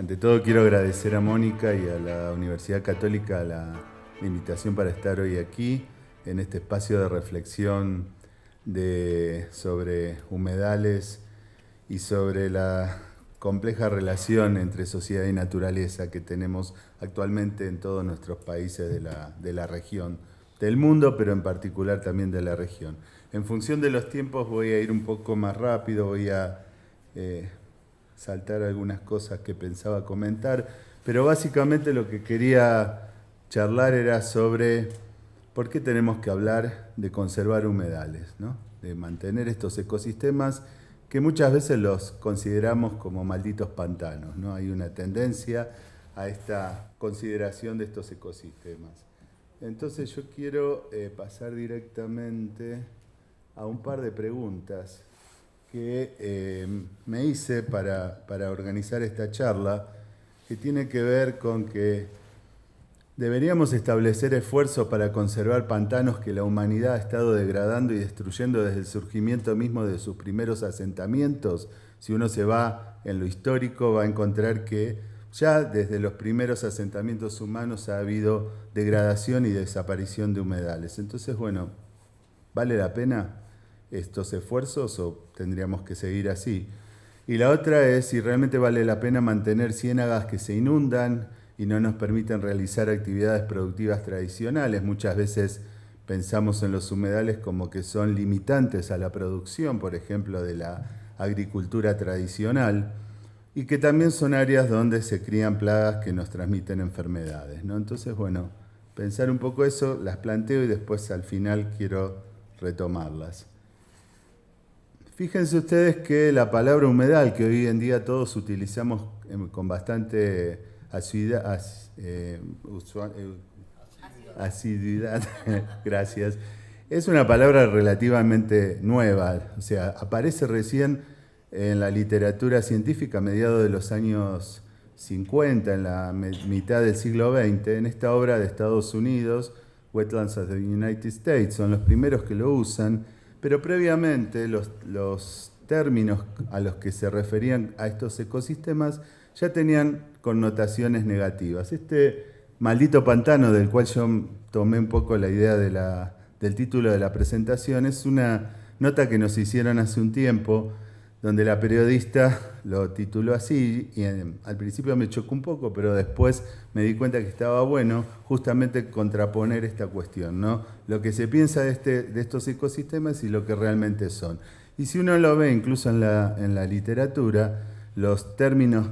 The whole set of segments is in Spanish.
Ante todo quiero agradecer a Mónica y a la Universidad Católica la invitación para estar hoy aquí, en este espacio de reflexión sobre humedales y sobre la compleja relación entre sociedad y naturaleza que tenemos actualmente en todos nuestros países de la región, del mundo, pero en particular también de la región. En función de los tiempos voy a ir un poco más rápido, voy a saltar algunas cosas que pensaba comentar, pero básicamente lo que quería charlar era sobre por qué tenemos que hablar de conservar humedales, ¿no? De mantener estos ecosistemas que muchas veces los consideramos como malditos pantanos, ¿no? Hay una tendencia a esta consideración de estos ecosistemas. Entonces yo quiero pasar directamente a un par de preguntas que me hice para organizar esta charla, que tiene que ver con que deberíamos establecer esfuerzos para conservar pantanos que la humanidad ha estado degradando y destruyendo desde el surgimiento mismo de sus primeros asentamientos. Si uno se va en lo histórico, va a encontrar que ya desde los primeros asentamientos humanos ha habido degradación y desaparición de humedales. Entonces, bueno, ¿vale la pena estos esfuerzos o tendríamos que seguir así? Y la otra es si realmente vale la pena mantener ciénagas que se inundan y no nos permiten realizar actividades productivas tradicionales. Muchas veces pensamos en los humedales como que son limitantes a la producción, por ejemplo, de la agricultura tradicional, y que también son áreas donde se crían plagas que nos transmiten enfermedades, ¿no? Entonces, bueno, pensar un poco eso, las planteo y después al final quiero retomarlas. Fíjense ustedes que la palabra humedal, que hoy en día todos utilizamos con bastante asiduidad, gracias, es una palabra relativamente nueva, o sea, aparece recién en la literatura científica a mediados de los años 50, en la mitad del siglo XX, en esta obra de Estados Unidos, Wetlands of the United States, son los primeros que lo usan, pero previamente los términos a los que se referían a estos ecosistemas ya tenían connotaciones negativas. Este maldito pantano, del cual yo tomé un poco la idea del título de la presentación, es una nota que nos hicieron hace un tiempo, donde la periodista lo tituló así, y al principio me chocó un poco, pero después me di cuenta que estaba bueno justamente contraponer esta cuestión, ¿no? Lo que se piensa de estos ecosistemas y lo que realmente son. Y si uno lo ve incluso en la literatura, los términos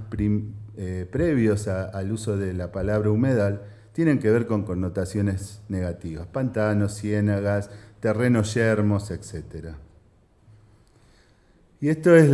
previos al uso de la palabra humedal tienen que ver con connotaciones negativas: pantanos, ciénagas, terrenos yermos, etcétera. Y esto es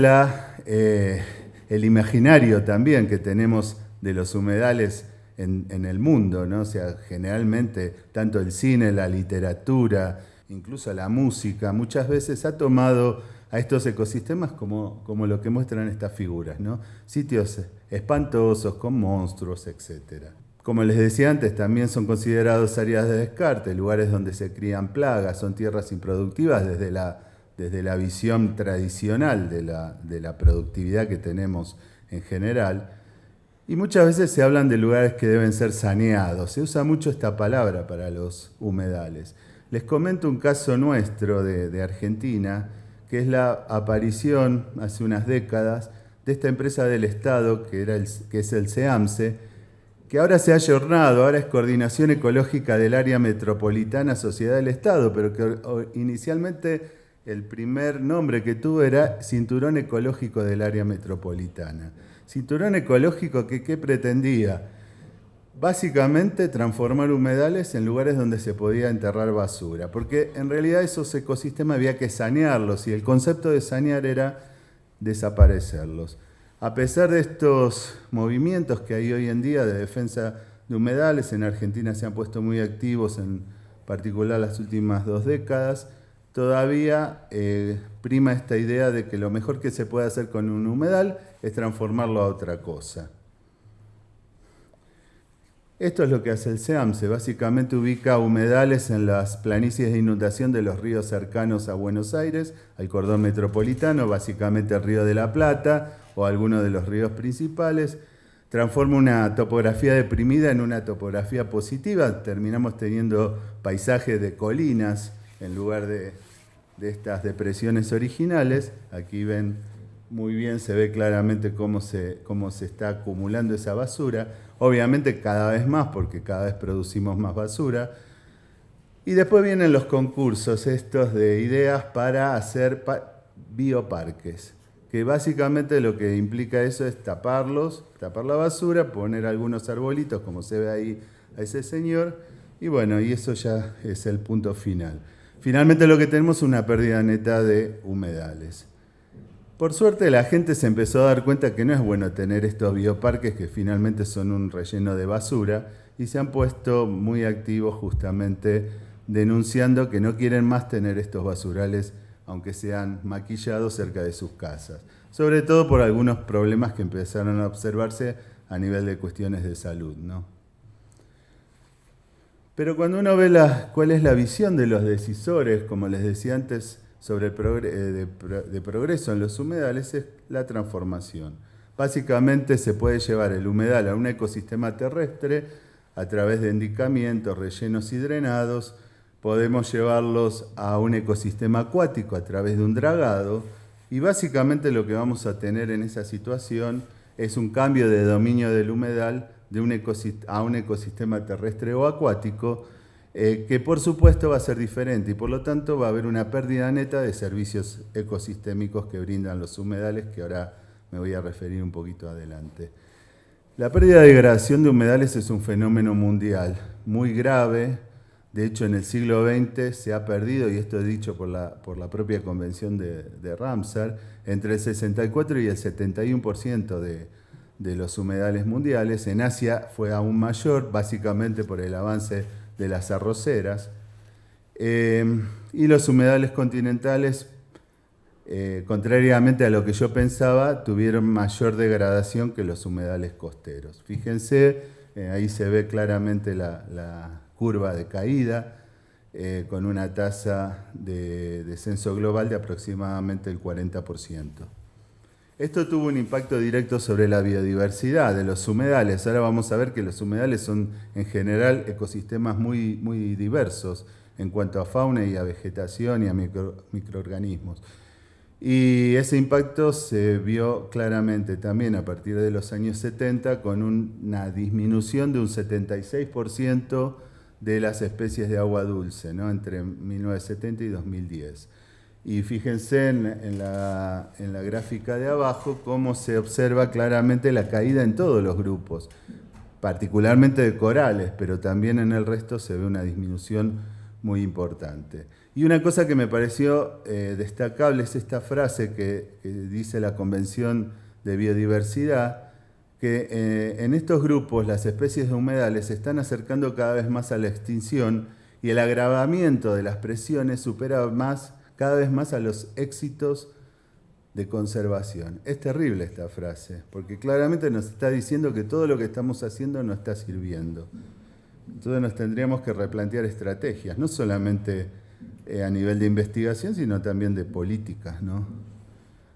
el imaginario también que tenemos de los humedales en el mundo, ¿no? O sea, generalmente tanto el cine, la literatura, incluso la música, muchas veces ha tomado a estos ecosistemas como lo que muestran estas figuras, ¿no? Sitios espantosos, con monstruos, etc. Como les decía antes, también son considerados áreas de descarte, lugares donde se crían plagas, son tierras improductivas desde la visión tradicional de la productividad que tenemos en general. Y muchas veces se hablan de lugares que deben ser saneados. Se usa mucho esta palabra para los humedales. Les comento un caso nuestro de Argentina, que es la aparición hace unas décadas de esta empresa del Estado, que es el CEAMSE, que ahora se ha ayornado, ahora es Coordinación Ecológica del Área Metropolitana Sociedad del Estado, pero que inicialmente el primer nombre que tuvo era Cinturón Ecológico del Área Metropolitana. Cinturón Ecológico que ¿qué pretendía? Básicamente transformar humedales en lugares donde se podía enterrar basura, porque en realidad esos ecosistemas había que sanearlos y el concepto de sanear era desaparecerlos. A pesar de estos movimientos que hay hoy en día de defensa de humedales, en Argentina se han puesto muy activos, en particular las últimas 2 décadas, todavía prima esta idea de que lo mejor que se puede hacer con un humedal es transformarlo a otra cosa. Esto es lo que hace el CEAMSE, básicamente ubica humedales en las planicies de inundación de los ríos cercanos a Buenos Aires, al cordón metropolitano, básicamente el Río de la Plata o algunos de los ríos principales, transforma una topografía deprimida en una topografía positiva. Terminamos teniendo paisajes de colinas en lugar de estas depresiones originales. Aquí ven muy bien, se ve claramente cómo se está acumulando esa basura. Obviamente cada vez más, porque cada vez producimos más basura. Y después vienen los concursos estos de ideas para hacer bioparques, que básicamente lo que implica eso es tapar la basura, poner algunos arbolitos, como se ve ahí a ese señor, y bueno, y eso ya es el punto final. Finalmente lo que tenemos es una pérdida neta de humedales. Por suerte la gente se empezó a dar cuenta que no es bueno tener estos bioparques que finalmente son un relleno de basura y se han puesto muy activos justamente denunciando que no quieren más tener estos basurales aunque sean maquillados cerca de sus casas. Sobre todo por algunos problemas que empezaron a observarse a nivel de cuestiones de salud, ¿no? Pero cuando uno ve cuál es la visión de los decisores, como les decía antes, sobre el de progreso en los humedales, es la transformación. Básicamente se puede llevar el humedal a un ecosistema terrestre a través de endicamientos, rellenos y drenados. Podemos llevarlos a un ecosistema acuático a través de un dragado. Y básicamente lo que vamos a tener en esa situación es un cambio de dominio del humedal a un ecosistema terrestre o acuático, que por supuesto va a ser diferente y por lo tanto va a haber una pérdida neta de servicios ecosistémicos que brindan los humedales, que ahora me voy a referir un poquito adelante. La pérdida de degradación de humedales es un fenómeno mundial muy grave. De hecho, en el siglo XX se ha perdido, y esto es dicho por la propia Convención de Ramsar, entre el 64 y el 71% de los humedales mundiales. En Asia fue aún mayor, básicamente por el avance de las arroceras. Y los humedales continentales, contrariamente a lo que yo pensaba, tuvieron mayor degradación que los humedales costeros. Fíjense, ahí se ve claramente la curva de caída, con una tasa de descenso global de aproximadamente el 40%. Esto tuvo un impacto directo sobre la biodiversidad de los humedales. Ahora vamos a ver que los humedales son en general ecosistemas muy, muy diversos en cuanto a fauna y a vegetación y a microorganismos. Y ese impacto se vio claramente también a partir de los años 70 con una disminución de un 76% de las especies de agua dulce, ¿no?, entre 1970 y 2010. Y fíjense en la gráfica de abajo cómo se observa claramente la caída en todos los grupos, particularmente de corales, pero también en el resto se ve una disminución muy importante. Y una cosa que me pareció destacable es esta frase que dice la Convención de Biodiversidad, que en estos grupos las especies de humedales se están acercando cada vez más a la extinción y el agravamiento de las presiones supera cada vez más a los éxitos de conservación. Es terrible esta frase, porque claramente nos está diciendo que todo lo que estamos haciendo no está sirviendo. Entonces nos tendríamos que replantear estrategias, no solamente a nivel de investigación, sino también de políticas, ¿no?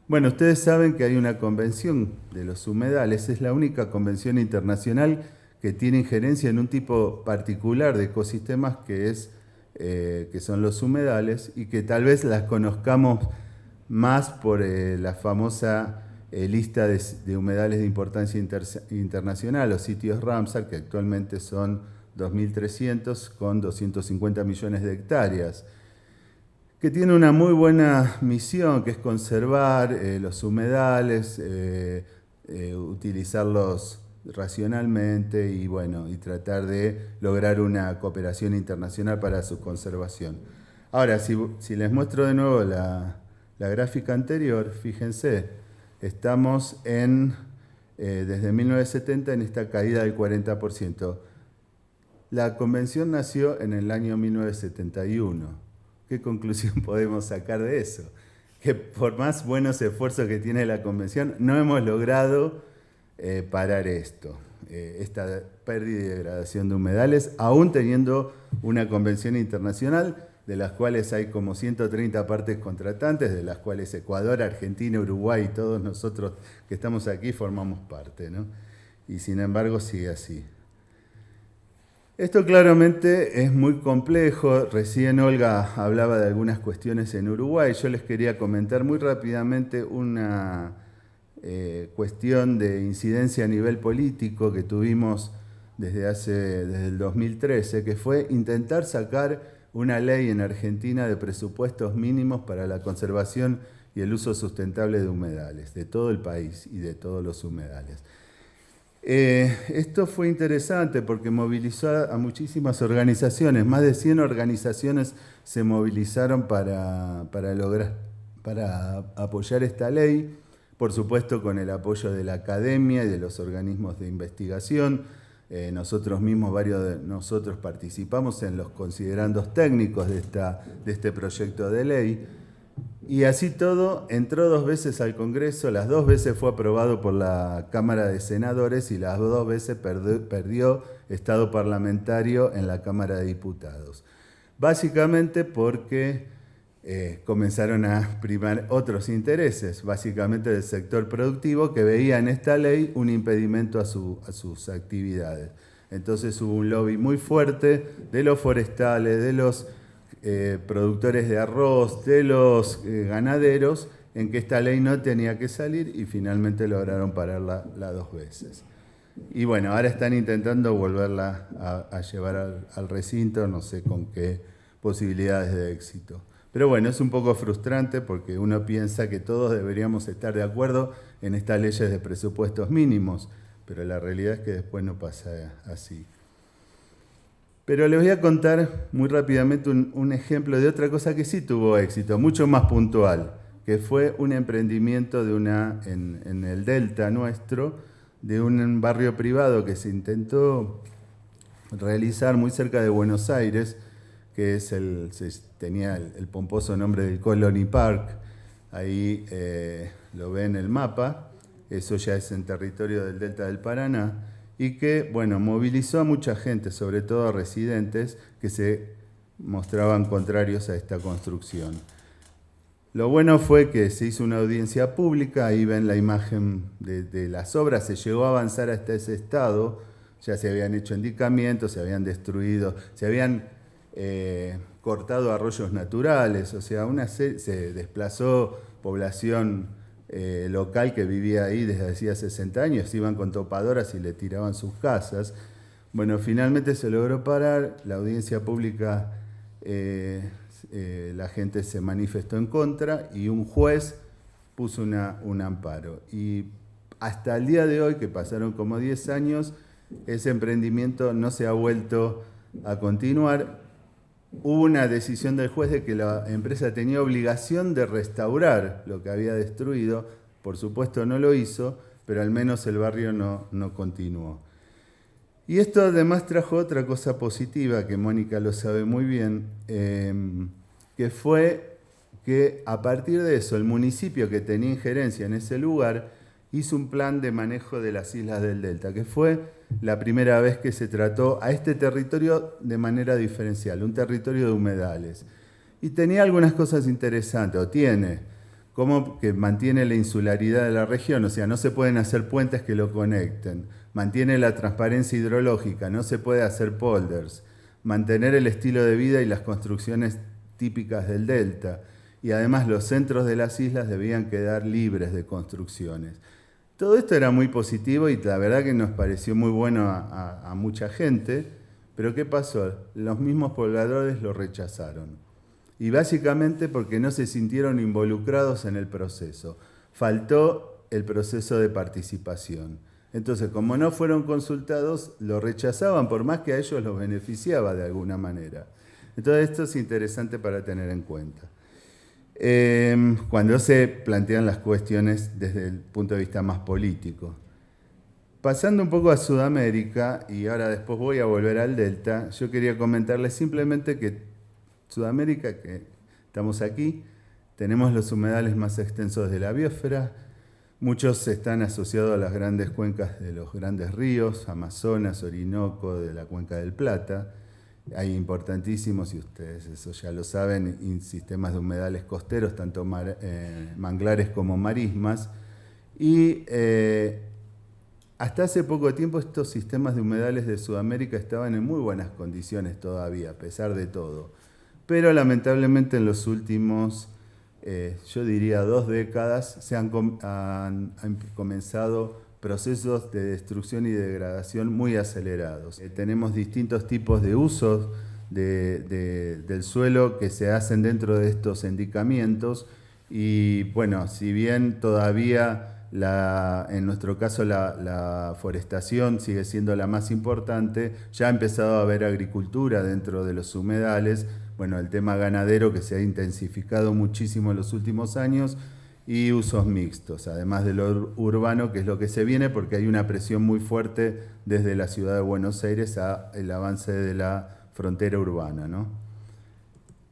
Bueno, ustedes saben que hay una convención de los humedales, es la única convención internacional que tiene injerencia en un tipo particular de ecosistemas que son los humedales, y que tal vez las conozcamos más por la famosa lista de humedales de importancia internacional, los sitios Ramsar, que actualmente son 2.300 con 250 millones de hectáreas, que tiene una muy buena misión, que es conservar los humedales, utilizarlos racionalmente y tratar de lograr una cooperación internacional para su conservación. Ahora, si les muestro de nuevo la gráfica anterior, fíjense, estamos desde 1970 en esta caída del 40%. La convención nació en el año 1971. ¿Qué conclusión podemos sacar de eso? Que por más buenos esfuerzos que tiene la convención, no hemos logrado parar esta pérdida y degradación de humedales, aún teniendo una convención internacional de las cuales hay como 130 partes contratantes, de las cuales Ecuador, Argentina, Uruguay y todos nosotros que estamos aquí formamos parte, ¿no? y sin embargo sigue así. Esto claramente es muy complejo. Recién Olga hablaba de algunas cuestiones en Uruguay. Yo les quería comentar muy rápidamente una cuestión de incidencia a nivel político que tuvimos desde el 2013, que fue intentar sacar una ley en Argentina de presupuestos mínimos para la conservación y el uso sustentable de humedales, de todo el país y de todos los humedales. Esto fue interesante porque movilizó a muchísimas organizaciones. Más de 100 organizaciones se movilizaron para apoyar esta ley, por supuesto con el apoyo de la academia y de los organismos de investigación. Nosotros mismos, varios de nosotros participamos en los considerandos técnicos de este proyecto de ley. Y así todo, entró 2 veces al Congreso, las 2 veces fue aprobado por la Cámara de Senadores y las 2 veces perdió estado parlamentario en la Cámara de Diputados. Básicamente porque comenzaron a primar otros intereses, básicamente del sector productivo, que veía en esta ley un impedimento a sus actividades. Entonces hubo un lobby muy fuerte de los forestales, de los productores de arroz, de los ganaderos, en que esta ley no tenía que salir y finalmente lograron pararla las 2 veces. Y bueno, ahora están intentando volverla a llevar al recinto, no sé con qué posibilidades de éxito. Pero bueno, es un poco frustrante porque uno piensa que todos deberíamos estar de acuerdo en estas leyes de presupuestos mínimos, pero la realidad es que después no pasa así. Pero les voy a contar muy rápidamente un ejemplo de otra cosa que sí tuvo éxito, mucho más puntual, que fue un emprendimiento en el Delta nuestro, de un barrio privado que se intentó realizar muy cerca de Buenos Aires, que tenía el pomposo nombre del Colony Park. Ahí lo ven en el mapa, eso ya es en territorio del Delta del Paraná, y que, bueno, movilizó a mucha gente, sobre todo a residentes, que se mostraban contrarios a esta construcción. Lo bueno fue que se hizo una audiencia pública, ahí ven la imagen de las obras, se llegó a avanzar hasta ese estado, ya se habían hecho endicamientos, se habían destruido, se habían cortado arroyos naturales, o sea, se desplazó población local que vivía ahí desde hacía 60 años, iban con topadoras y le tiraban sus casas. Bueno, finalmente se logró parar, la audiencia pública, la gente se manifestó en contra y un juez puso un amparo. Y hasta el día de hoy, que pasaron como 10 años, ese emprendimiento no se ha vuelto a continuar. Hubo una decisión del juez de que la empresa tenía obligación de restaurar lo que había destruido. Por supuesto no lo hizo, pero al menos el barrio no continuó. Y esto además trajo otra cosa positiva, que Mónica lo sabe muy bien, que fue que a partir de eso el municipio que tenía injerencia en ese lugar hizo un plan de manejo de las islas del Delta, que fue la primera vez que se trató a este territorio de manera diferencial, un territorio de humedales. Y tenía algunas cosas interesantes, o tiene, como que mantiene la insularidad de la región, o sea, no se pueden hacer puentes que lo conecten, mantiene la transparencia hidrológica, no se puede hacer polders, mantener el estilo de vida y las construcciones típicas del delta, y además los centros de las islas debían quedar libres de construcciones. Todo esto era muy positivo y la verdad que nos pareció muy bueno a mucha gente, pero ¿qué pasó? Los mismos pobladores lo rechazaron. Y básicamente porque no se sintieron involucrados en el proceso. Faltó el proceso de participación. Entonces, como no fueron consultados, lo rechazaban por más que a ellos los beneficiaba de alguna manera. Entonces, esto es interesante para tener en cuenta. Cuando se plantean las cuestiones desde el punto de vista más político. Pasando un poco a Sudamérica, y ahora después voy a volver al Delta, yo quería comentarles simplemente que Sudamérica, que estamos aquí, tenemos los humedales más extensos de la biosfera, muchos están asociados a las grandes cuencas de los grandes ríos, Amazonas, Orinoco, de la Cuenca del Plata. Hay importantísimos, y ustedes eso ya lo saben, sistemas de humedales costeros, tanto manglares como marismas. Y hasta hace poco tiempo estos sistemas de humedales de Sudamérica estaban en muy buenas condiciones todavía, a pesar de todo. Pero lamentablemente en los últimos, yo diría 2 décadas, han comenzado procesos de destrucción y degradación muy acelerados. Tenemos distintos tipos de usos del suelo que se hacen dentro de estos endicamientos y bueno, si bien todavía en nuestro caso la forestación sigue siendo la más importante, ya ha empezado a haber agricultura dentro de los humedales, bueno, el tema ganadero que se ha intensificado muchísimo en los últimos años y usos mixtos, además de lo urbano, que es lo que se viene, porque hay una presión muy fuerte desde la ciudad de Buenos Aires a el avance de la frontera urbana, ¿no?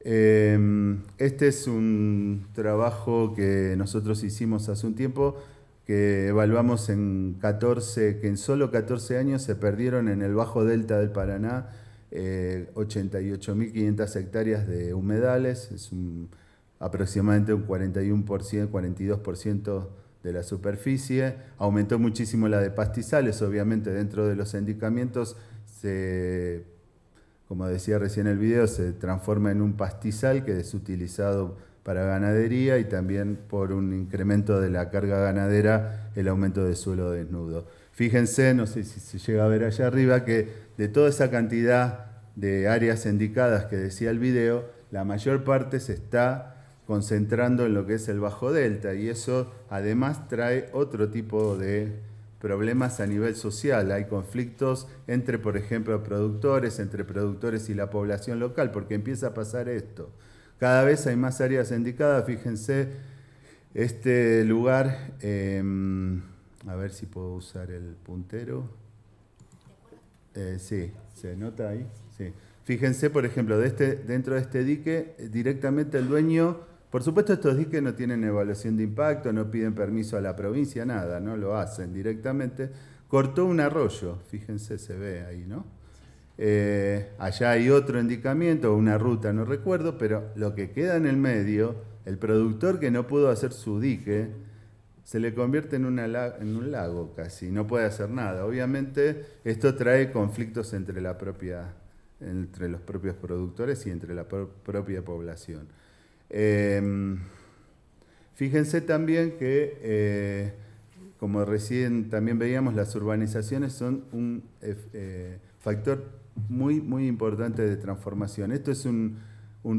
Este es un trabajo que nosotros hicimos hace un tiempo, que evaluamos que en solo 14 años se perdieron en el Bajo Delta del Paraná 88.500 hectáreas de humedales, aproximadamente un 41%, 42% de la superficie. Aumentó muchísimo la de pastizales, obviamente dentro de los endicamientos como decía recién el video, se transforma en un pastizal que es utilizado para ganadería y también por un incremento de la carga ganadera, el aumento de suelo desnudo. Fíjense, no sé si se llega a ver allá arriba, que de toda esa cantidad de áreas indicadas que decía el video, la mayor parte se está concentrando en lo que es el Bajo Delta y eso además trae otro tipo de problemas a nivel social. Hay conflictos entre, por ejemplo, entre productores y la población local, porque empieza a pasar esto. Cada vez hay más áreas indicadas, fíjense, este lugar, a ver si puedo usar el puntero. Sí, ¿se nota ahí? Sí. Fíjense, por ejemplo, dentro de este dique, directamente el dueño, por supuesto estos diques no tienen evaluación de impacto, no piden permiso a la provincia, nada, no lo hacen directamente. Cortó un arroyo, fíjense, se ve ahí, ¿no? Allá hay otro endicamiento, una ruta, no recuerdo, pero lo que queda en el medio, el productor que no pudo hacer su dique, se le convierte en un lago casi, no puede hacer nada. Obviamente esto trae conflictos entre los propios productores y entre la propia población. Fíjense también que, como recién también veíamos, las urbanizaciones son un factor muy, muy importante de transformación. Esto es un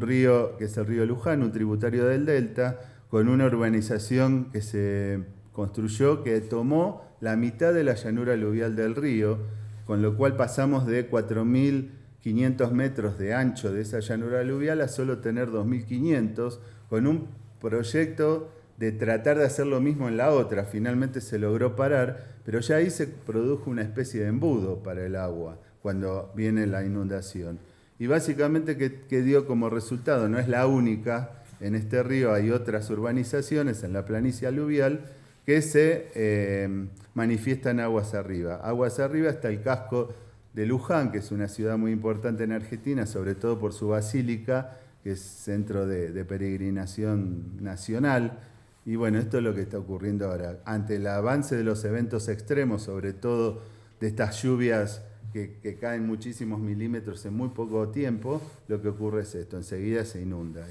río que es el río Luján, un tributario del Delta, con una urbanización que se construyó que tomó la mitad de la llanura aluvial del río, con lo cual pasamos de 4.500 metros de ancho de esa llanura aluvial a solo tener 2.500, con un proyecto de tratar de hacer lo mismo en la otra. Finalmente se logró parar, pero ya ahí se produjo una especie de embudo para el agua cuando viene la inundación. Y básicamente, ¿qué dio como resultado? No es la única. En este río hay otras urbanizaciones en la planicie aluvial que se manifiestan aguas arriba. Aguas arriba está el casco de Luján, que es una ciudad muy importante en Argentina, sobre todo por su basílica, que es centro de peregrinación nacional. Y bueno, esto es lo que está ocurriendo ahora. Ante el avance de los eventos extremos, sobre todo de estas lluvias que caen muchísimos milímetros en muy poco tiempo, lo que ocurre es esto, enseguida se inunda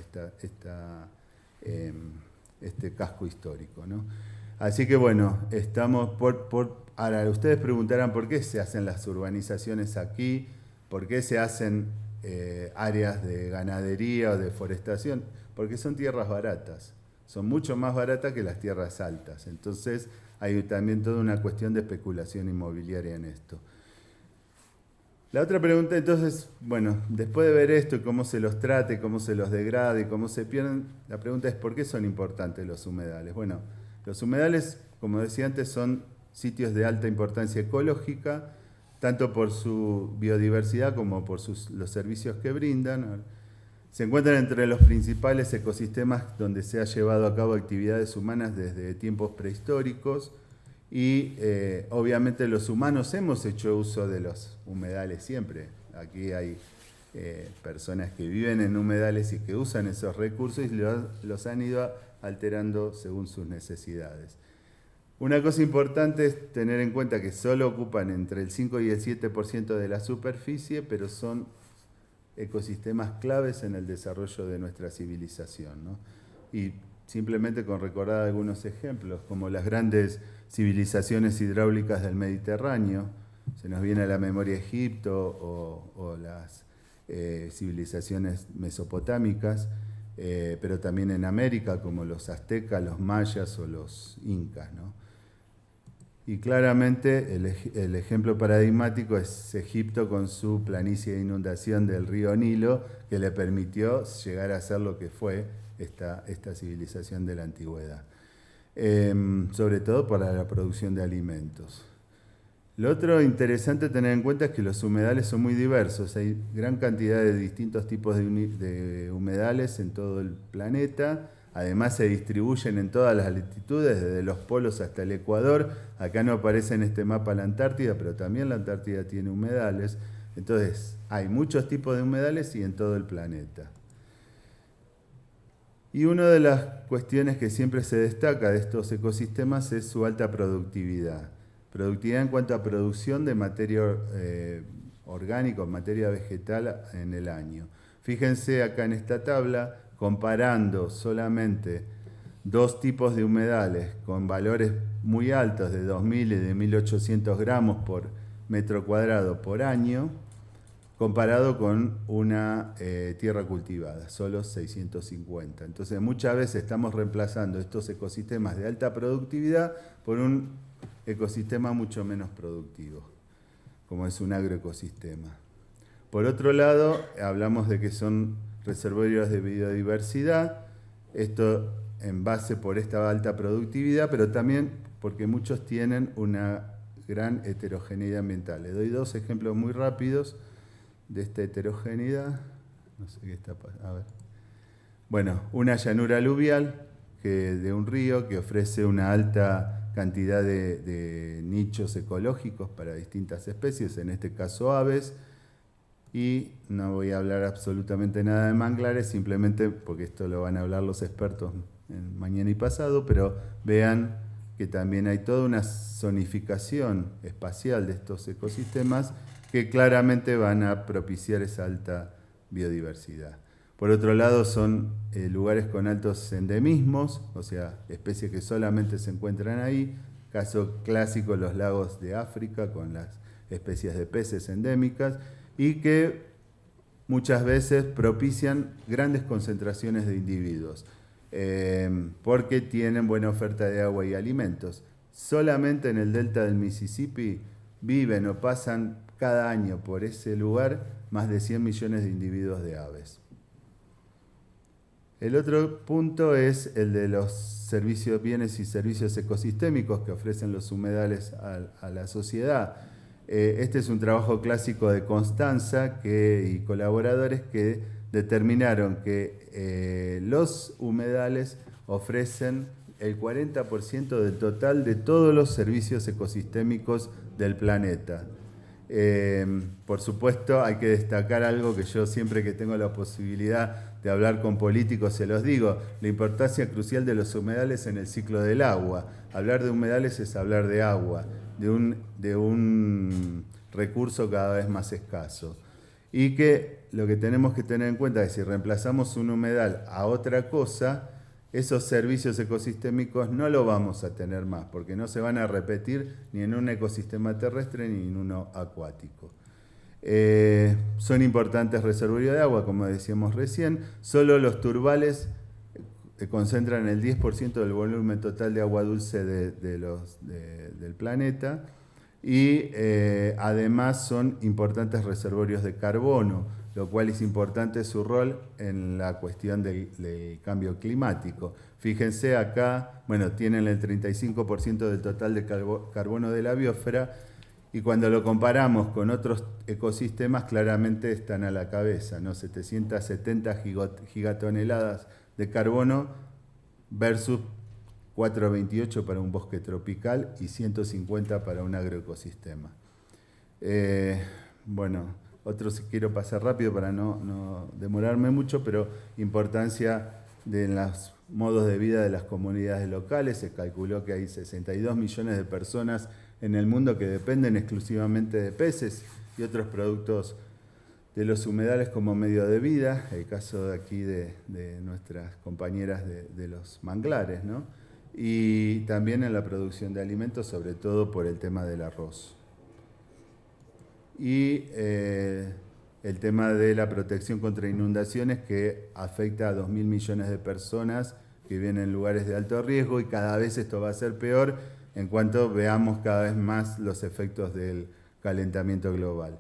este casco histórico, ¿no? Así que bueno, estamos ahora ustedes preguntarán por qué se hacen las urbanizaciones aquí, por qué se hacen áreas de ganadería o de forestación, porque son tierras baratas, son mucho más baratas que las tierras altas, entonces hay también toda una cuestión de especulación inmobiliaria en esto. La otra pregunta entonces, bueno, después de ver esto y cómo se los trate, cómo se los degrade, cómo se pierden, la pregunta es ¿por qué son importantes los humedales? Bueno, los humedales, como decía antes, son sitios de alta importancia ecológica, tanto por su biodiversidad como por los servicios que brindan. Se encuentran entre los principales ecosistemas donde se ha llevado a cabo actividades humanas desde tiempos prehistóricos. Y obviamente los humanos hemos hecho uso de los humedales siempre. Aquí hay personas que viven en humedales y que usan esos recursos y los han ido alterando según sus necesidades. Una cosa importante es tener en cuenta que solo ocupan entre el 5 y el 7% de la superficie, pero son ecosistemas claves en el desarrollo de nuestra civilización, ¿no? Y simplemente con recordar algunos ejemplos, como las grandes civilizaciones hidráulicas del Mediterráneo, se nos viene a la memoria Egipto o las civilizaciones mesopotámicas, pero también en América, como los aztecas, los mayas o los incas, ¿no? Y claramente el ejemplo paradigmático es Egipto con su planicie de inundación del río Nilo, que le permitió llegar a ser lo que fue esta civilización de la antigüedad, sobre todo para la producción de alimentos. Lo otro interesante tener en cuenta es que los humedales son muy diversos, hay gran cantidad de distintos tipos de humedales en todo el planeta. Además se distribuyen en todas las latitudes, desde los polos hasta el Ecuador. Acá no aparece en este mapa la Antártida, pero también la Antártida tiene humedales. Entonces, hay muchos tipos de humedales y en todo el planeta. Y una de las cuestiones que siempre se destaca de estos ecosistemas es su alta productividad. Productividad en cuanto a producción de materia orgánica, materia vegetal en el año. Fíjense acá en esta tabla, comparando solamente dos tipos de humedales con valores muy altos de 2.000 y de 1.800 gramos por metro cuadrado por año, comparado con una tierra cultivada, solo 650. Entonces muchas veces estamos reemplazando estos ecosistemas de alta productividad por un ecosistema mucho menos productivo, como es un agroecosistema. Por otro lado, hablamos de que son reservorios de biodiversidad, esto en base por esta alta productividad, pero también porque muchos tienen una gran heterogeneidad ambiental. Les doy dos ejemplos muy rápidos de esta heterogeneidad. No sé qué está pasando. A ver. Bueno, una llanura aluvial de un río que ofrece una alta cantidad de nichos ecológicos para distintas especies, en este caso aves. Y no voy a hablar absolutamente nada de manglares, simplemente porque esto lo van a hablar los expertos mañana y pasado, pero vean que también hay toda una zonificación espacial de estos ecosistemas que claramente van a propiciar esa alta biodiversidad. Por otro lado, son lugares con altos endemismos, o sea, especies que solamente se encuentran ahí. Caso clásico, los lagos de África con las especies de peces endémicas, y que muchas veces propician grandes concentraciones de individuos, porque tienen buena oferta de agua y alimentos. Solamente en el delta del Mississippi viven o pasan cada año por ese lugar más de 100 millones de individuos de aves. El otro punto es el de los servicios, bienes y servicios ecosistémicos que ofrecen los humedales a la sociedad. Este es un trabajo clásico de Constanza y colaboradores que determinaron que los humedales ofrecen el 40% del total de todos los servicios ecosistémicos del planeta. Por supuesto, hay que destacar algo que yo siempre que tengo la posibilidad de hablar con políticos se los digo, la importancia crucial de los humedales en el ciclo del agua. Hablar de humedales es hablar de agua, de un recurso cada vez más escaso. Y que lo que tenemos que tener en cuenta es que si reemplazamos un humedal a otra cosa, esos servicios ecosistémicos no lo vamos a tener más, porque no se van a repetir ni en un ecosistema terrestre ni en uno acuático. Son importantes reservorios de agua, como decíamos recién. Solo los turbales concentran el 10% del volumen total de agua dulce del planeta, y además son importantes reservorios de carbono, lo cual es importante su rol en la cuestión del cambio climático. Fíjense acá, bueno, tienen el 35% del total de carbono de la biosfera, y cuando lo comparamos con otros ecosistemas, claramente están a la cabeza, ¿no? 770 gigatoneladas de carbono versus 428 para un bosque tropical y 150 para un agroecosistema. Bueno, otro si quiero pasar rápido para no demorarme mucho, pero importancia de los modos de vida de las comunidades locales. Se calculó que hay 62 millones de personas en el mundo que dependen exclusivamente de peces y otros productos de los humedales como medio de vida, el caso de aquí de nuestras compañeras de los manglares, ¿no? Y también en la producción de alimentos, sobre todo por el tema del arroz. Y el tema de la protección contra inundaciones, que afecta a 2.000 millones de personas que viven en lugares de alto riesgo, y cada vez esto va a ser peor en cuanto veamos cada vez más los efectos del calentamiento global.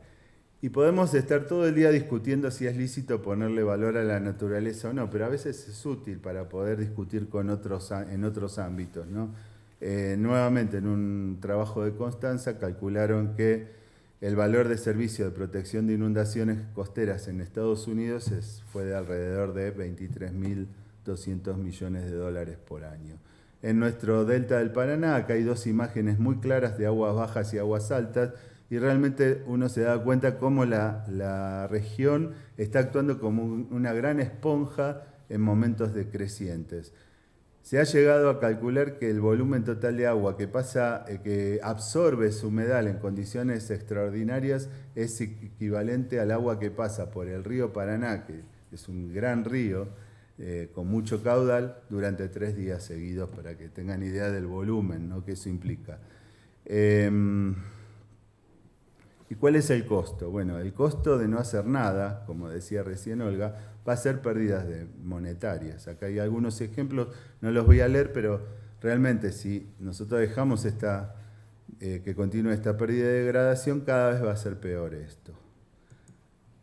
Y podemos estar todo el día discutiendo si es lícito ponerle valor a la naturaleza o no, pero a veces es útil para poder discutir en otros ámbitos, ¿no? Nuevamente, en un trabajo de Constanza, calcularon que el valor de servicio de protección de inundaciones costeras en Estados Unidos fue de alrededor de 23.200 millones de dólares por año. En nuestro delta del Paraná, acá hay dos imágenes muy claras de aguas bajas y aguas altas, y realmente uno se da cuenta cómo la región está actuando como una gran esponja en momentos decrecientes. Se ha llegado a calcular que el volumen total de agua que absorbe ese humedal en condiciones extraordinarias es equivalente al agua que pasa por el río Paraná, que es un gran río con mucho caudal, durante 3 días seguidos, para que tengan idea del volumen, ¿no?, que eso implica. ¿Y cuál es el costo? Bueno, el costo de no hacer nada, como decía recién Olga, va a ser pérdidas monetarias. Acá hay algunos ejemplos, no los voy a leer, pero realmente si nosotros dejamos que continúe esta pérdida de degradación, cada vez va a ser peor esto.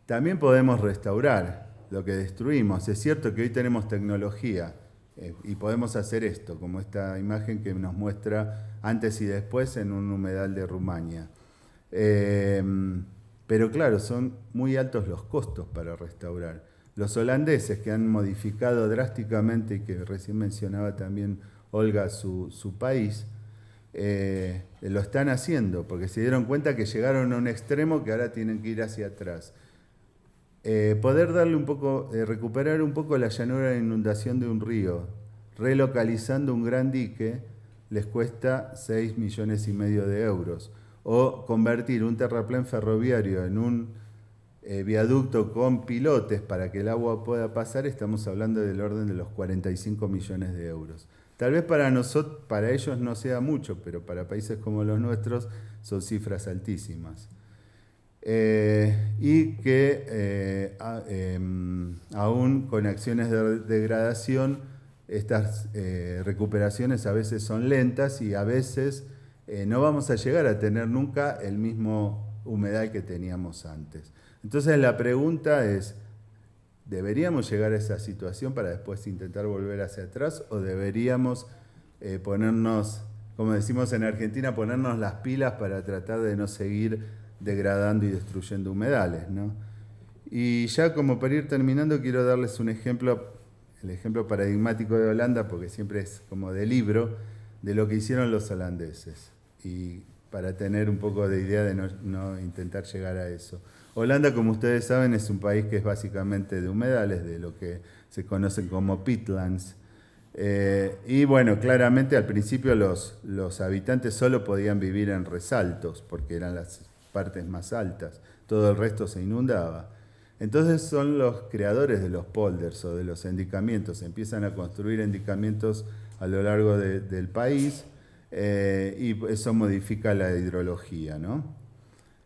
También podemos restaurar lo que destruimos. Es cierto que hoy tenemos tecnología y podemos hacer esto, como esta imagen que nos muestra antes y después en un humedal de Rumania. Pero claro, son muy altos los costos para restaurar. Los holandeses, que han modificado drásticamente, y que recién mencionaba también Olga su país, lo están haciendo porque se dieron cuenta que llegaron a un extremo que ahora tienen que ir hacia atrás. Poder recuperar un poco la llanura de inundación de un río, relocalizando un gran dique, les cuesta 6,5 millones de euros. O convertir un terraplén ferroviario en un viaducto con pilotes para que el agua pueda pasar, estamos hablando del orden de los 45 millones de euros. Tal vez para ellos no sea mucho, pero para países como los nuestros son cifras altísimas. Y que aún con acciones de degradación, estas recuperaciones a veces son lentas y a veces no vamos a llegar a tener nunca el mismo humedal que teníamos antes. Entonces la pregunta es, ¿deberíamos llegar a esa situación para después intentar volver hacia atrás, o deberíamos ponernos, como decimos en Argentina, ponernos las pilas para tratar de no seguir degradando y destruyendo humedales, ¿no? Y ya como para ir terminando, quiero darles un ejemplo, el ejemplo paradigmático de Holanda, porque siempre es como de libro, de lo que hicieron los holandeses, y para tener un poco de idea de no intentar llegar a eso. Holanda, como ustedes saben, es un país que es básicamente de humedales, de lo que se conocen como peatlands. Y bueno, claramente al principio los habitantes solo podían vivir en resaltos, porque eran las partes más altas, todo el resto se inundaba. Entonces son los creadores de los polders o de los encharcamientos, empiezan a construir encharcamientos a lo largo del país, y eso modifica la hidrología, ¿no?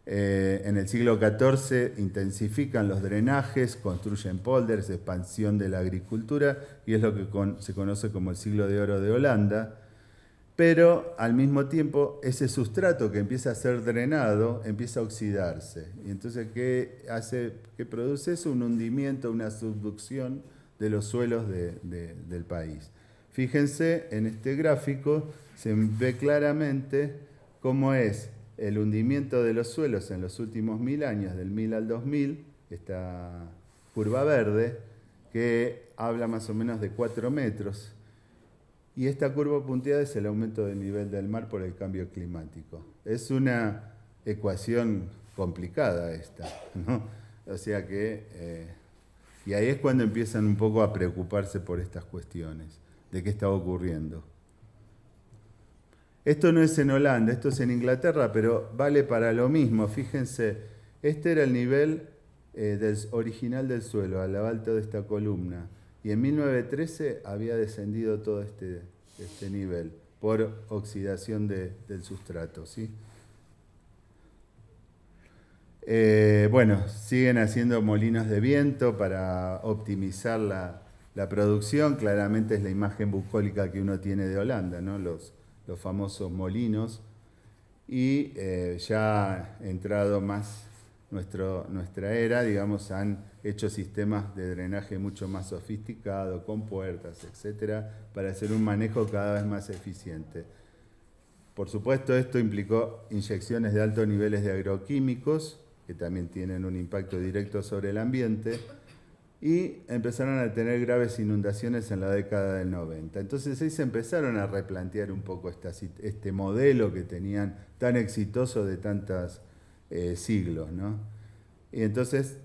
En el siglo XIV intensifican los drenajes, construyen polders, expansión de la agricultura, y es lo que se conoce como el siglo de oro de Holanda. Pero al mismo tiempo ese sustrato que empieza a ser drenado empieza a oxidarse. Y entonces, ¿qué produce eso? Un hundimiento, una subducción de los suelos del país. Fíjense, en este gráfico se ve claramente cómo es el hundimiento de los suelos en los últimos 1000 años, del 1000 al 2000, esta curva verde, que habla más o menos de 4 metros. Y esta curva punteada es el aumento del nivel del mar por el cambio climático. Es una ecuación complicada esta, ¿no? O sea que Y ahí es cuando empiezan un poco a preocuparse por estas cuestiones, de qué estaba ocurriendo. Esto no es en Holanda, esto es en Inglaterra, pero vale para lo mismo. Fíjense, este era el nivel original del suelo, a lo alto de esta columna. Y en 1913 había descendido todo este nivel por oxidación del sustrato, ¿sí? Bueno, siguen haciendo molinos de viento para optimizar la producción. Claramente es la imagen bucólica que uno tiene de Holanda, ¿no? Los famosos molinos. Y ya entrado más nuestra era, digamos, han hecho sistemas de drenaje mucho más sofisticados, con puertas, etcétera, para hacer un manejo cada vez más eficiente. Por supuesto, esto implicó inyecciones de altos niveles de agroquímicos, que también tienen un impacto directo sobre el ambiente, y empezaron a tener graves inundaciones en la década del 90. Entonces ahí se empezaron a replantear un poco este modelo que tenían tan exitoso de tantos siglos, ¿no? Y entonces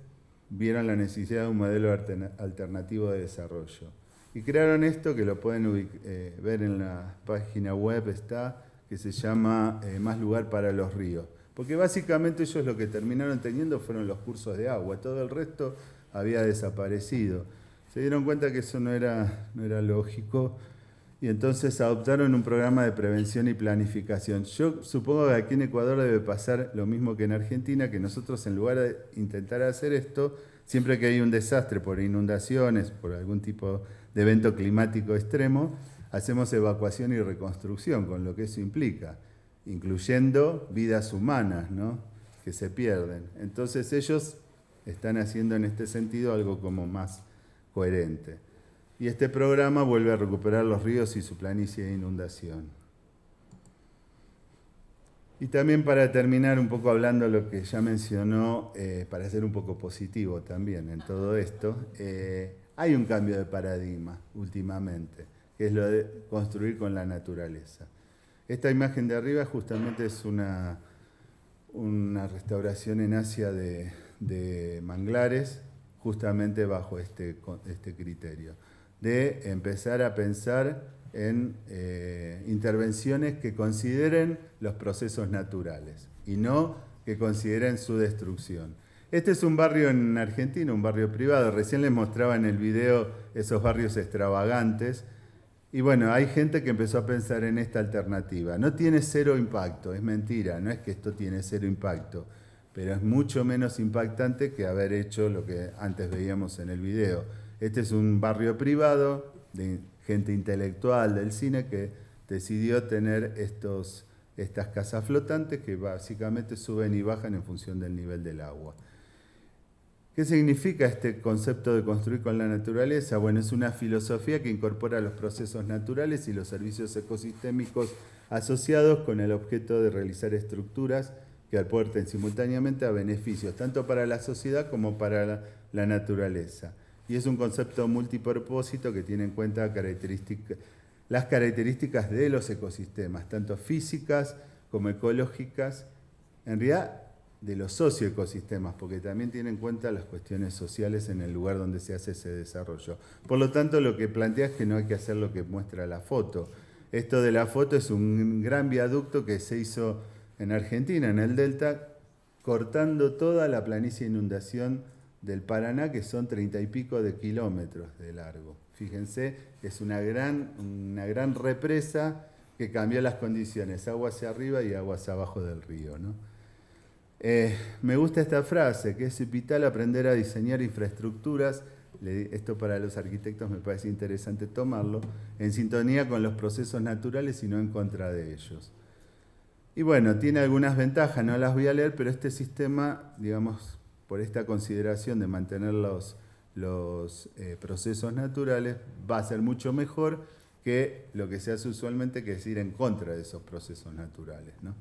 vieron la necesidad de un modelo alternativo de desarrollo. Y crearon esto, que lo pueden ver en la página web, que se llama Más lugar para los ríos. Porque básicamente ellos lo que terminaron teniendo fueron los cursos de agua, todo el resto había desaparecido. Se dieron cuenta que eso no era lógico y entonces adoptaron un programa de prevención y planificación. Yo supongo que aquí en Ecuador debe pasar lo mismo que en Argentina, que nosotros en lugar de intentar hacer esto, siempre que hay un desastre por inundaciones, por algún tipo de evento climático extremo, hacemos evacuación y reconstrucción, con lo que eso implica, incluyendo vidas humanas, ¿no?, que se pierden. Entonces ellos están haciendo en este sentido algo como más coherente. Y este programa vuelve a recuperar los ríos y su planicie de inundación. Y también para terminar un poco hablando de lo que ya mencionó, para ser un poco positivo también en todo esto, hay un cambio de paradigma últimamente, que es lo de construir con la naturaleza. Esta imagen de arriba justamente es una restauración en Asia de manglares, justamente bajo este criterio, de empezar a pensar en intervenciones que consideren los procesos naturales y no que consideren su destrucción. Este es un barrio en Argentina, un barrio privado. Recién les mostraba en el video esos barrios extravagantes. Y bueno, hay gente que empezó a pensar en esta alternativa. No tiene cero impacto, es mentira, no es que esto tiene cero impacto, pero es mucho menos impactante que haber hecho lo que antes veíamos en el video. Este es un barrio privado de gente intelectual del cine que decidió tener estas casas flotantes que básicamente suben y bajan en función del nivel del agua. ¿Qué significa este concepto de construir con la naturaleza? Bueno, es una filosofía que incorpora los procesos naturales y los servicios ecosistémicos asociados con el objeto de realizar estructuras que aporten simultáneamente a beneficios tanto para la sociedad como para la naturaleza. Y es un concepto multipropósito que tiene en cuenta las características de los ecosistemas, tanto físicas como ecológicas, en realidad de los socioecosistemas, porque también tiene en cuenta las cuestiones sociales en el lugar donde se hace ese desarrollo. Por lo tanto, lo que plantea es que no hay que hacer lo que muestra la foto. Esto de la foto es un gran viaducto que se hizo en Argentina, en el Delta, cortando toda la planicie de inundación del Paraná, que son 30 y pico de kilómetros de largo. Fíjense, es una gran represa que cambió las condiciones, agua hacia arriba y agua hacia abajo del río, ¿no? Me gusta esta frase, que es vital aprender a diseñar infraestructuras, esto para los arquitectos me parece interesante tomarlo, en sintonía con los procesos naturales y no en contra de ellos. Y bueno, tiene algunas ventajas, no las voy a leer, pero este sistema, digamos, por esta consideración de mantener los procesos naturales, va a ser mucho mejor que lo que se hace usualmente, que es ir en contra de esos procesos naturales, ¿no?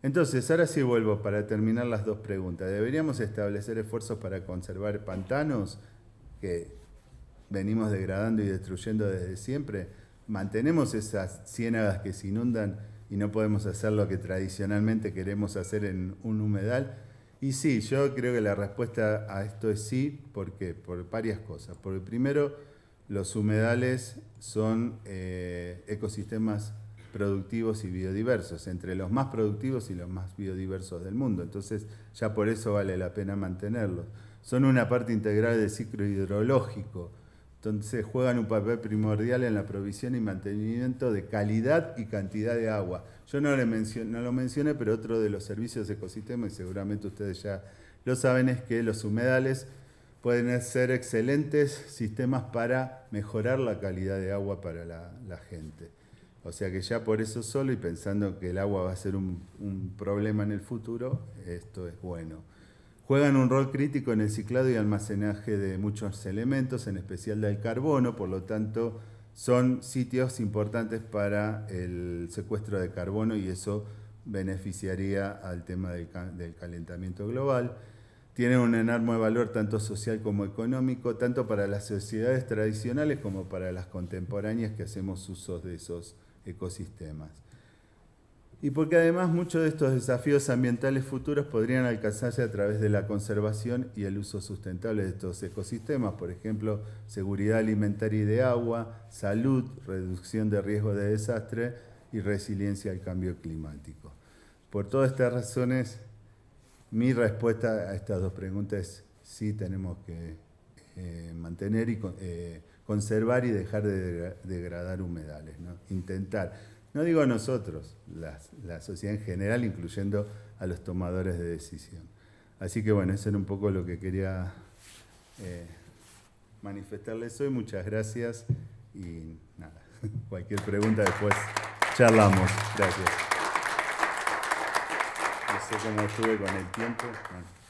Entonces, ahora sí vuelvo para terminar las dos preguntas. ¿Deberíamos establecer esfuerzos para conservar pantanos que venimos degradando y destruyendo desde siempre? ¿Mantenemos esas ciénagas que se inundan y no podemos hacer lo que tradicionalmente queremos hacer en un humedal? Y sí, yo creo que la respuesta a esto es sí. ¿Por qué? Por varias cosas. Porque primero, los humedales son ecosistemas productivos y biodiversos, entre los más productivos y los más biodiversos del mundo. Entonces, ya por eso vale la pena mantenerlos. Son una parte integral del ciclo hidrológico. Entonces, juegan un papel primordial en la provisión y mantenimiento de calidad y cantidad de agua. Yo no lo mencioné, pero otro de los servicios de ecosistemas, y seguramente ustedes ya lo saben, es que los humedales pueden ser excelentes sistemas para mejorar la calidad de agua para la gente. O sea que ya por eso solo, y pensando que el agua va a ser un problema en el futuro, esto es bueno. Juegan un rol crítico en el ciclado y almacenaje de muchos elementos, en especial del carbono, por lo tanto son sitios importantes para el secuestro de carbono y eso beneficiaría al tema del calentamiento global. Tienen un enorme valor tanto social como económico, tanto para las sociedades tradicionales como para las contemporáneas que hacemos uso de esos ecosistemas. Y porque además muchos de estos desafíos ambientales futuros podrían alcanzarse a través de la conservación y el uso sustentable de estos ecosistemas, por ejemplo, seguridad alimentaria y de agua, salud, reducción de riesgo de desastre y resiliencia al cambio climático. Por todas estas razones, mi respuesta a estas dos preguntas es sí, tenemos que mantener y conservar y dejar de degradar humedales, ¿no? Intentar. No digo nosotros, la sociedad en general, incluyendo a los tomadores de decisión. Así que bueno, eso era un poco lo que quería manifestarles hoy. Muchas gracias y nada, cualquier pregunta después charlamos. Gracias. No sé cómo estuve con el tiempo. Bueno.